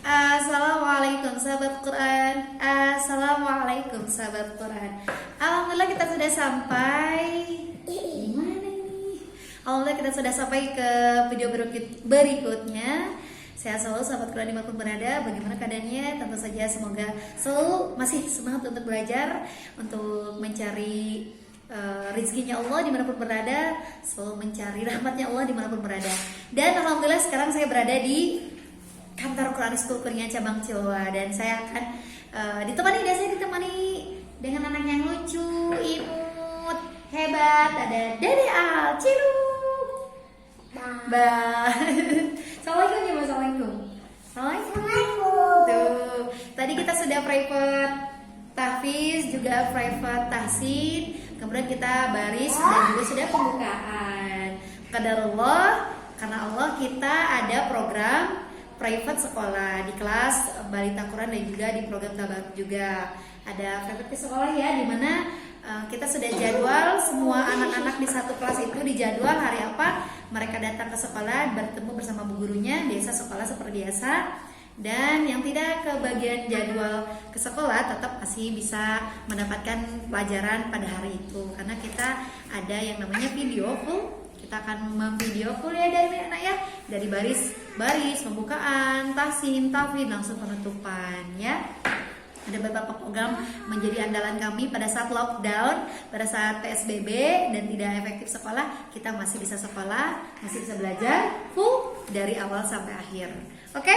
Assalamualaikum sahabat Quran. Assalamualaikum sahabat Quran. Alhamdulillah kita sudah sampai. Gimana ini? Alhamdulillah kita sudah sampai ke video berikutnya. Saya selalu sahabat Quran dimanapun berada. Bagaimana keadaannya? Tentu saja semoga selalu masih semangat untuk belajar, untuk mencari rizkinya Allah dimanapun berada, selalu mencari rahmatnya Allah dimanapun berada. Dan alhamdulillah sekarang saya berada di kantor Quran School Kuningan cabang Cilewa, dan saya akan ditemani dengan anak yang lucu, imut, hebat. Ada Dede Al, Cilu, Bah. Assalamualaikum ya, Assalamualaikum. Assalamualaikum. Tuh, tadi kita sudah private tahfiz, juga private tahsin, kemudian kita baris dan juga sudah pembukaan. Qadarullah, karena Allah kita ada program private sekolah di kelas balita Quran dan juga di program tabat juga ada private sekolah ya, dimana kita sudah jadwal semua anak-anak di satu kelas itu dijadwal hari apa mereka datang ke sekolah bertemu bersama bu gurunya, biasa sekolah seperti biasa. Dan yang tidak kebagian jadwal ke sekolah tetap masih bisa mendapatkan pelajaran pada hari itu, karena kita ada yang namanya video full. Kita akan memvideo full ya dari anak ya, dari baris pembukaan, tahsin, tahfidz, langsung penutupan ya. Ada beberapa program menjadi andalan kami pada saat lockdown, pada saat PSBB dan tidak efektif sekolah, kita masih bisa sekolah, masih bisa belajar full dari awal sampai akhir. Oke?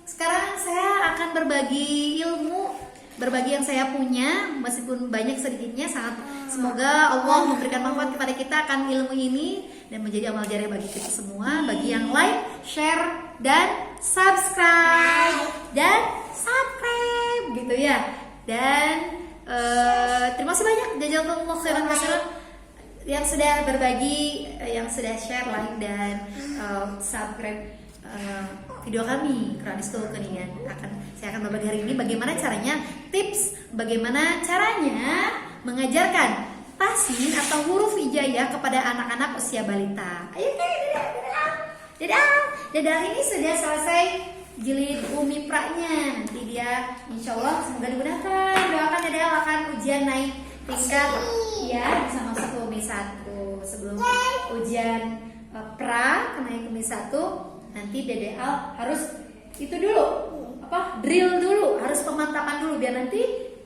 Sekarang saya akan berbagi ilmu, berbagi yang saya punya, meskipun banyak sedikitnya, sangat semoga Allah memberikan manfaat kepada kita akan ilmu ini dan menjadi amal jariah bagi kita semua. Bagi yang like, share, dan subscribe gitu ya. Dan terima kasih banyak jazakumullah khairan katsiran yang sudah berbagi, yang sudah share, like, dan subscribe video kami Quran School Kuningan. Saya akan berbagi hari ini bagaimana caranya, tips bagaimana caranya mengajarkan tahsin atau huruf hijaiyah kepada anak-anak usia balita. Ayo Dede ini sudah selesai jilid Umi Pra-nya. Nanti dia insya Allah semoga dimudahkan. Doakan Dede akan ujian naik tingkat ya, bisa masuk ke Umi 1. Sebelum ujian pra naik Umi 1, nanti Dede Al harus itu dulu, drill dulu, harus pemantapan dulu biar nanti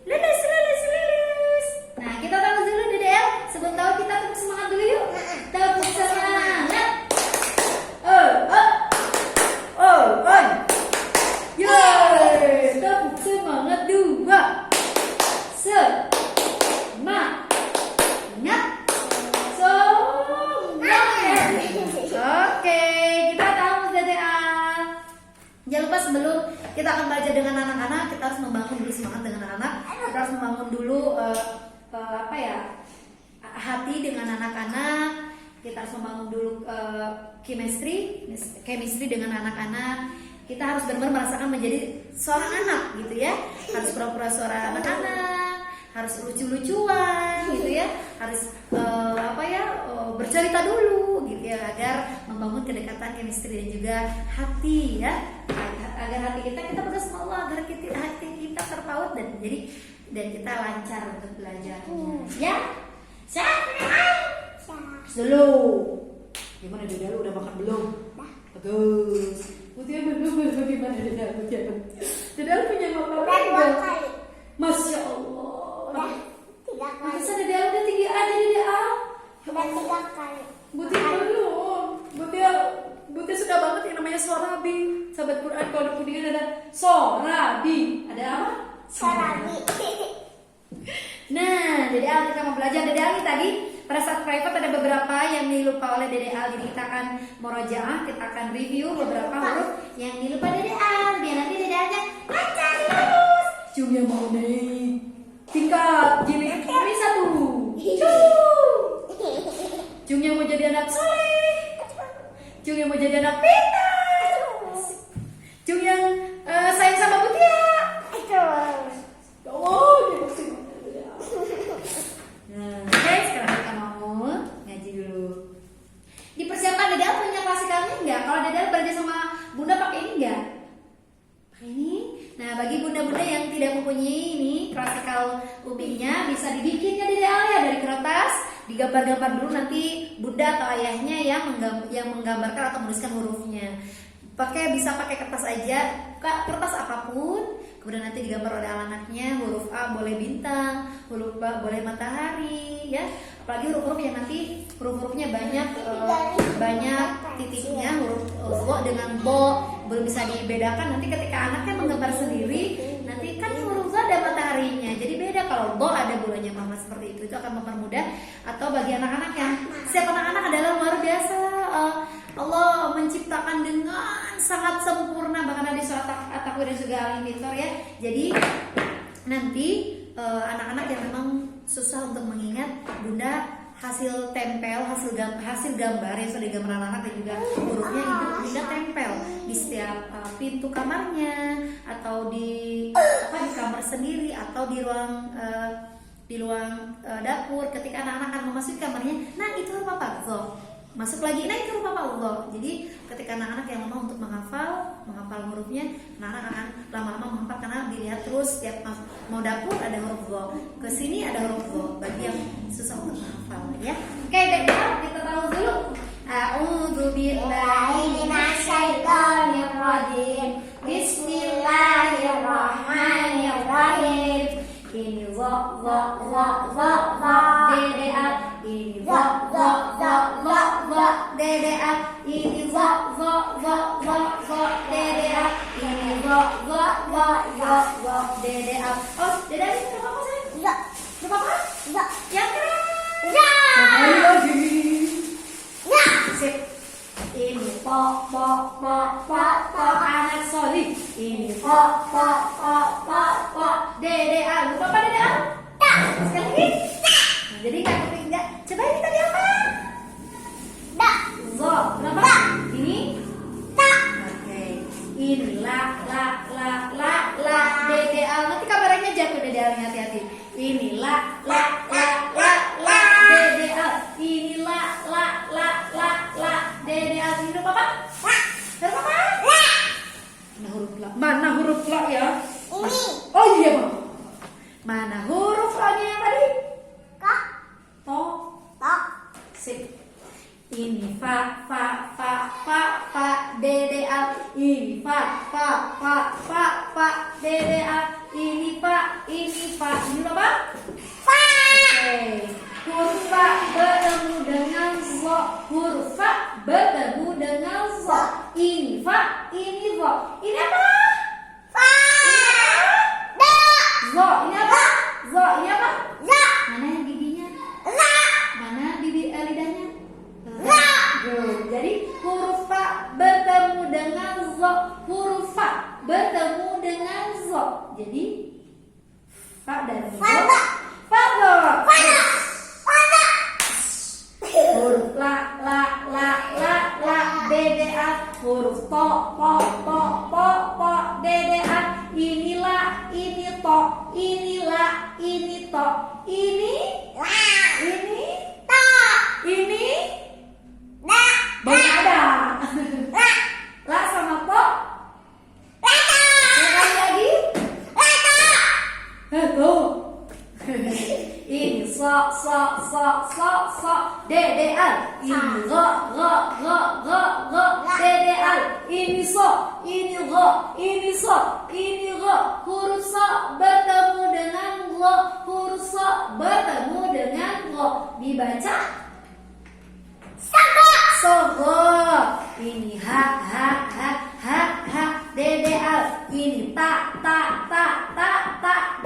lulus. Nah, kita tahu dulu Dede Al, sebelum tahu kita tepuk semangat dulu yuk. Tepuk semangat. Yeay, tepuk semangat 2. Semangat. Oke, kita tahu Dede Al. Jangan lupa sebelum kita akan belajar dengan anak-anak, kita harus membangun dulu semangat dengan anak-anak. Kita harus membangun dulu hati dengan anak-anak. Kita harus membangun dulu chemistry dengan anak-anak. Kita harus benar-benar merasakan menjadi seorang anak gitu ya. Harus pura-pura suara anak-anak, harus lucu-lucuan gitu ya, harus bercerita dulu gitu ya, agar membangun kedekatan, chemistry dan juga hati ya, agar hati kita berdoa sama Allah, agar hati kita terpaut dan kita lancar untuk belajar ya. Dulu gimana Dede lu udah makan belum? Bagus. Putih belum, bagaimana Dede lu? Dede lu punya makanan enggak? Masya Allah. Udah 3 kali. Masa Dede lu udah 3 aja Dede Al? Udah 3 kali. Putih belum. Putih suka banget yang namanya sorabi. Sahabat Quran kalau di Kuningan ada sorabi. Ada apa? Sorabi. Nah, Dede Al kita mau belajar. Dede Al ini tadi pada saat private ada beberapa yang dilupa oleh Dede Al. Jadi kita akan murojaah, kita akan review beberapa huruf yang dilupa Dede Al, biar nanti Dede Alnya lancar lulus. Cung yang mau naik tingkat jilid Umi 1. Cung yang mau jadi anak soleh. Cung yang mau jadi anak pintar. Cung yang sayang sama Mutia. Nah, oke, sekarang kita mau ngaji dulu. Dipersiapkan Dede Al punya klasikalnya enggak? Kalau Dede Al belajar sama Bunda pakai ini enggak? mempunyai ini klasikal ubinya bisa dibikinnya di ya dari kertas, digambar-gambar dulu, nanti bunda atau ayahnya yang menggambarkan atau menuliskan hurufnya. Bisa pakai kertas aja, kertas apapun. Kemudian nanti digambar oleh anaknya, huruf A boleh bintang, huruf B boleh matahari, ya. Apalagi huruf-huruf yang nanti huruf-hurufnya banyak titiknya, huruf Bo dengan Bo belum bisa dibedakan. Nanti ketika anaknya menggambar sendiri, nanti kan huruf Bo ada mataharinya, jadi beda. Kalau Bo ada bulanya mama seperti itu akan mempermudah. Atau bagi anak-anak yang setiap anak-anak adalah luar biasa. Allah menciptakan dengan sangat sempurna, bahkan ada di surat At-Takwir dan juga Al-Infitor ya. Jadi nanti anak-anak yang memang susah untuk mengingat, bunda hasil gambar yang sudah digambar anak-anak dan juga hurufnya itu bunda tempel di setiap pintu kamarnya, atau di kamar sendiri, atau di ruang dapur. Ketika anak-anak akan memasuki kamarnya, nah itu huruf apa? Masuk lagi, nah itu huruf apa? Allah. Jadi ketika anak-anak yang lemah untuk menghafal hurufnya, anak-anak akan lama-lama menghafal karena dilihat terus setiap mau dapur ada huruf Go, ke sini ada huruf Go. Bagi yang susah untuk menghafal ya. Oke, dek, kita tahu dulu. A'udzu billahi minasyaitonir rajim. Bismillahirrahmanirrahim. Ini Zo, Dede A. Ini Zo, Dede A. Ini Zo, Dede A. Ini Zo, Dede A. Oh, Dede A ini berapa apa sayang? Berapa? Yang keren. Sekali lagi. Sip. Ini po anak solih. Ini po Dede A. Lupa apa Dede A? Sekali lagi. Nah, jadi enggak. Coba ini tadi apa? Zo. Kenapa? Ini oke. Ini la Dede A. Nanti kabarnya jatuh Dede A, hati-hati. Ini la Dede A. Ini la Dede A. Ini huruf apa? Huruf apa? Mana huruf la ya? Ini. Oh iya Bang. Mana huruf la-nya yang tadi? To. Sip. Ini fa Dede A. Ini fa Dede A. Ini fa. Ini apa? Fa. Oke. Huruf fa bertemu dengan zo. Huruf fa bertemu dengan zo. Ini fa, ini zo. Ini apa? Fa. Zo. Ini apa? Zo. Ini apa? Za. Mana yang giginya? Za. Mana lidahnya? Za. Jadi huruf fa bertemu dengan zo. Huruf fa bertemu dengan zo. Jadi fa dan zo. Fadho. Huruf la Dede A. Huruf to Dede A. Ini la, ini to, ini la, ini to, ini To. ini Da. baru ada. La sama to. Sekali lagi. Tuh. Ini so Dede A. Ini go Dede A. Ini so, ini go, ini so, ini go. Huruf so bertemu dengan go, huruf so bertemu dengan go. Dibaca sogo. Ini ha Dede A. Ini ta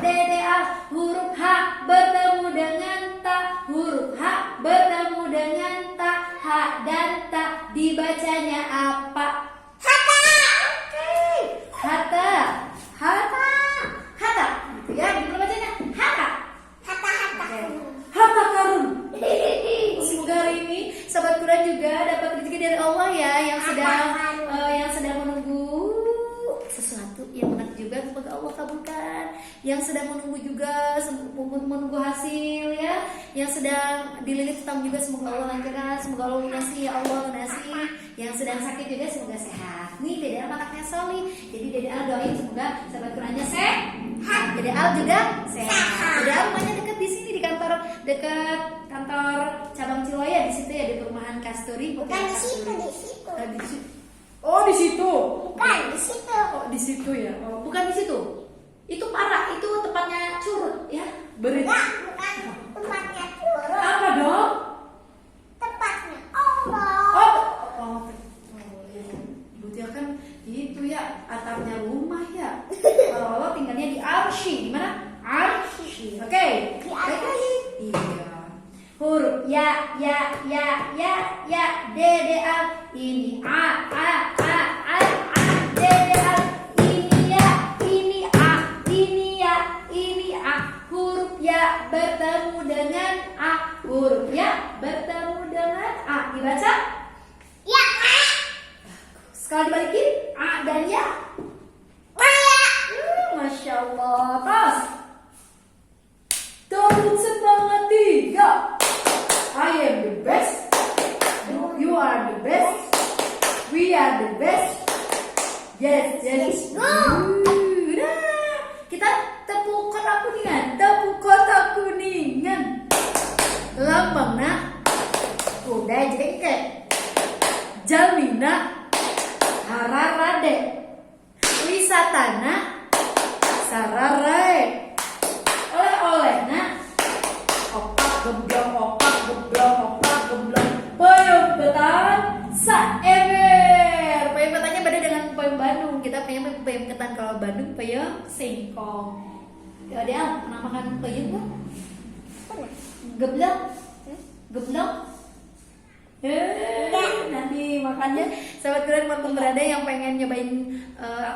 Dede A. Huruf H bertemu dengan ta, huruf H bertemu dengan ta, H dan ta. Dibacanya apa? Hata. Oke. Hata. Gitu ya, gimana bacanya? Hata. Oke. Harta karun. Semoga hari ini sahabat Quran juga dapat rezeki dari Allah ya, yang sedang menunggu sesuatu yang menarik juga semoga Allah kabulkan. Yang sedang menunggu juga menunggu hasil ya, yang sedang dililit utang juga semoga Allah lancarkan, semoga Allah lunasi, ya Allah lunasi. Yang sedang sakit juga semoga sehat. Nih Dede Al anaknya solih, jadi Dede Al doain semoga sahabat Qurannya sehat. Dede Al juga sehat. Dede Al rumahnya dekat di sini, di kantor, dekat kantor cabang Ciloya di situ ya, di perumahan Kasturi. Bukan di situ, di situ. Di situ. Oh di situ. Bukan di situ. Oh di situ ya. Oh, bukan di situ. Itu parah, itu tempatnya curut ya. Berit. Enggak, bukan tempatnya curut. Apa dong? Tempatnya Allah. Oh, Ibu Tia kan itu ya atapnya rumah ya. Kalau Allah tinggalnya di arsy, di mana? Arsy. Oke. Di Baik arsy. lagi. Iya. Huruf ya, D, ini A, D, ini ya, ini A, ini A. Huruf ya bertemu dengan A, huruf ya bertemu dengan A. Dibaca? Ya, Sekali dibalikin A dan ya. Maya. Masya Allah. Terus tepuk semangat 3. I am the best. You are the best. We are the best. Yes. Let's go. Nah, kita tepuk kotak kuningan. Tepuk kotak kuningan. Lambang nak kuda jengket. Jamina hararade. Wisatana sararae. Oleh-oleh nak opak gemblong, peyem ketan saemer. Peyem ketannya beda dengan peyem Bandung. Kita peyem ketan, kalau Bandung peyem singkong. Dia pernah makan peyem kan? Geblong. Nanti makannya sahabat kalian maupun berada yang pengen nyobain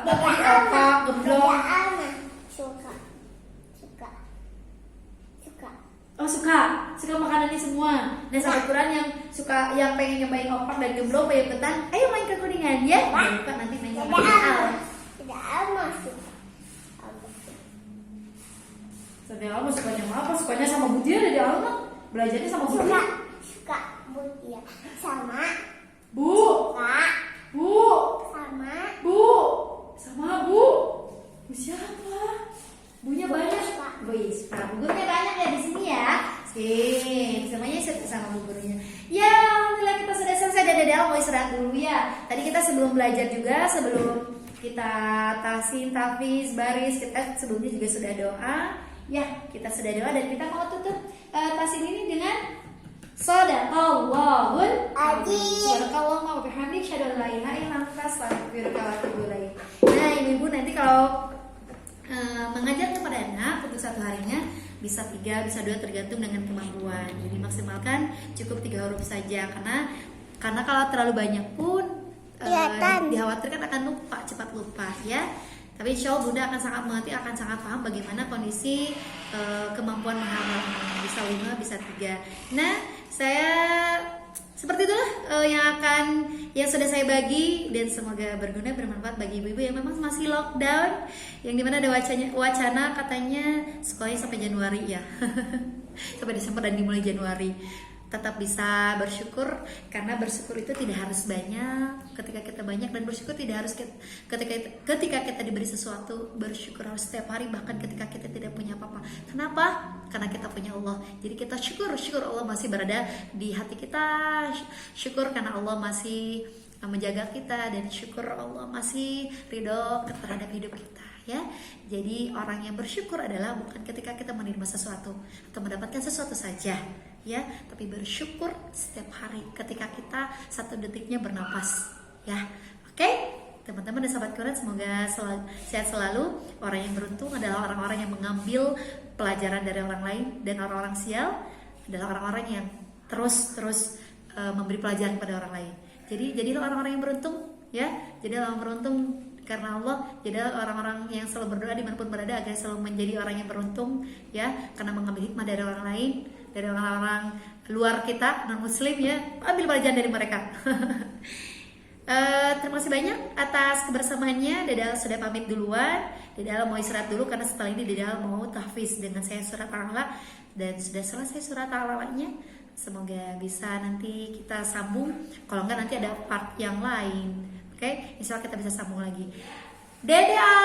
opak, gemblong. Suka. Oh suka makanan ini semua. Nah sahabat Quran yang suka, yang pengen nyobain opak dan gemblong, peyem ketan, ayo main ke Kuningan ya. Jangan lupa nanti main sama Al. Tidak Alma suka. Dede Alma sukanya sama apa? Sukanya sama Butia. Dede Alma belajarnya sama Butia. Suka Butia sama Bu siapa? Bunya banyak. Wih, para gurnya banyak ya di sini ya. Semuanya sama bu gurunya. Ya, alhamdulillah kita sudah selesai. Dan Dede Al mau istirahat dulu ya. Tadi kita sebelum belajar juga, sebelum kita tahsin, tahfiz, baris, kita sebelumnya juga sudah doa. Ya, kita sudah doa dan kita mau tutup tahsin ini dengan Shadaqallahul Azim. Subhanallah wa bihamdihi, asyhadu an la ilaha illa anta, astaghfiruka wa atubu ilaik. Nah, ibu-ibu nanti kalau mengajar kepada anak untuk satu harinya bisa 3, bisa 2 tergantung dengan kemampuan. Jadi maksimalkan cukup 3 huruf saja karena kalau terlalu banyak pun dikhawatirkan akan lupa, cepat lupa ya. Tapi insya Allah Bunda akan sangat mengerti, akan sangat paham bagaimana kondisi kemampuan menghafalnya. Bisa 5, bisa 3. Nah, saya seperti itulah yang sudah saya bagi, dan semoga berguna, bermanfaat bagi ibu-ibu yang memang masih lockdown, yang dimana ada wacana katanya sekolahnya sampai Januari ya. Sampai Desember dan dimulai Januari. Tetap bisa bersyukur, karena bersyukur itu tidak harus banyak. Ketika kita banyak, dan bersyukur tidak harus ketika kita diberi sesuatu. Bersyukur harus setiap hari, bahkan ketika kita tidak punya apa-apa. Kenapa? Karena kita punya Allah. Jadi kita syukur Allah masih berada di hati kita. Syukur karena Allah masih menjaga kita, dan syukur Allah masih ridho terhadap hidup kita ya. Jadi orang yang bersyukur adalah bukan ketika kita menerima sesuatu atau mendapatkan sesuatu saja ya, tapi bersyukur setiap hari ketika kita satu detiknya bernapas ya. Oke, teman-teman dan sahabat Quran, semoga sehat selalu. Orang yang beruntung adalah orang-orang yang mengambil pelajaran dari orang lain, dan orang-orang sial adalah orang-orang yang terus memberi pelajaran pada orang lain. Jadi jadilah orang-orang yang beruntung ya. Jadilah orang beruntung karena Allah. Jadilah orang-orang yang selalu berdoa dimanapun berada agar selalu menjadi orang yang beruntung ya, karena mengambil hikmah dari orang lain, dari orang-orang luar kita non muslim ya. Ambil pelajaran dari mereka. Terima kasih banyak atas kebersamaannya. Dedal sudah pamit duluan. Dedal mau istirahat dulu karena setelah ini Dedal mau tahfiz dengan saya surat Al-A'la, dan sudah selesai surat Al-A'lanya. Semoga bisa nanti kita sambung. Kalau enggak nanti ada part yang lain. Oke, insya Allah kita bisa sambung lagi. Dadah.